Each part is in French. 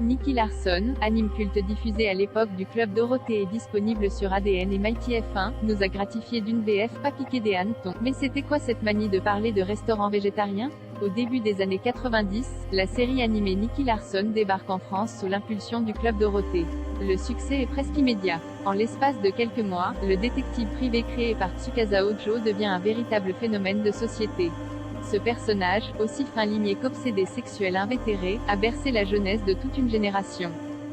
Nicky Larson, anime culte diffusé à l'époque du Club Dorothée et disponible sur ADN et Mighty F1, nous a gratifié d'une VF pas piqué des hannetons. Mais c'était quoi cette manie de parler de restaurants végétariens? Au début des années 90, la série animée Nicky Larson débarque en France sous l'impulsion du Club Dorothée. Le succès est presque immédiat. En l'espace de quelques mois, le détective privé créé par Tsukasa Ojo devient un véritable phénomène de société. Ce personnage, aussi fin limier qu'obsédé sexuel invétéré, a bercé la jeunesse de toute une génération.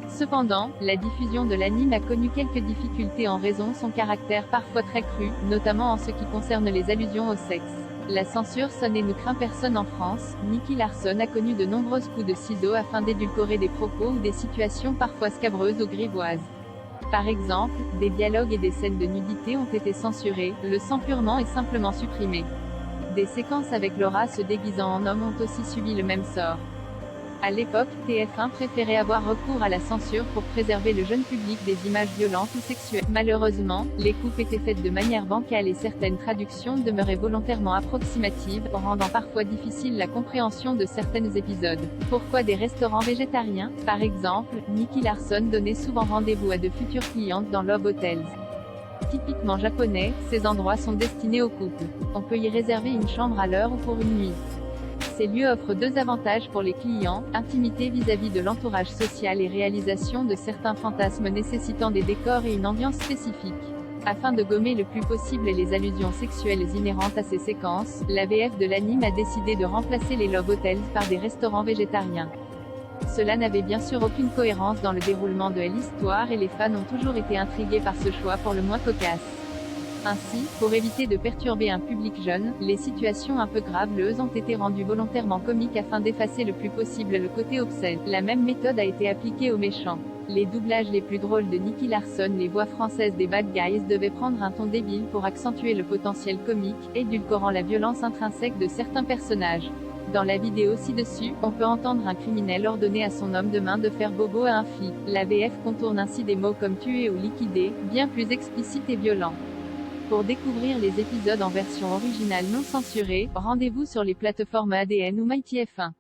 Cependant, la diffusion de l'anime a connu quelques difficultés en raison de son caractère parfois très cru, notamment en ce qui concerne les allusions au sexe. La censure sonne et ne craint personne en France. Nicky Larson a connu de nombreuses coups de ciseaux afin d'édulcorer des propos ou des situations parfois scabreuses ou grivoises. Par exemple, des dialogues et des scènes de nudité ont été censurés, le sang purement et simplement supprimé. Des séquences avec Laura se déguisant en homme ont aussi subi le même sort. À l'époque, TF1 préférait avoir recours à la censure pour préserver le jeune public des images violentes ou sexuelles. Malheureusement, les coupes étaient faites de manière bancale et certaines traductions demeuraient volontairement approximatives, rendant parfois difficile la compréhension de certains épisodes. Pourquoi des restaurants végétariens? Par exemple, Nicky Larson donnait souvent rendez-vous à de futures clientes dans Love Hotels. Typiquement japonais, ces endroits sont destinés aux couples. On peut y réserver une chambre à l'heure ou pour une nuit. Ces lieux offrent deux avantages pour les clients, intimité vis-à-vis de l'entourage social et réalisation de certains fantasmes nécessitant des décors et une ambiance spécifique. Afin de gommer le plus possible les allusions sexuelles inhérentes à ces séquences, la VF de l'anime a décidé de remplacer les Love Hotels par des restaurants végétariens. Cela n'avait bien sûr aucune cohérence dans le déroulement de l'histoire et les fans ont toujours été intrigués par ce choix pour le moins cocasse. Ainsi, pour éviter de perturber un public jeune, les situations un peu graveleuses ont été rendues volontairement comiques afin d'effacer le plus possible le côté obscène. La même méthode a été appliquée aux méchants. Les doublages les plus drôles de Nicky Larson, les voix françaises des bad guys devaient prendre un ton débile pour accentuer le potentiel comique, édulcorant la violence intrinsèque de certains personnages. Dans la vidéo ci-dessus, on peut entendre un criminel ordonner à son homme de main de faire bobo à un flic. La VF contourne ainsi des mots comme tuer ou liquider, bien plus explicites et violents. Pour découvrir les épisodes en version originale non censurée, rendez-vous sur les plateformes ADN ou Mighty F1.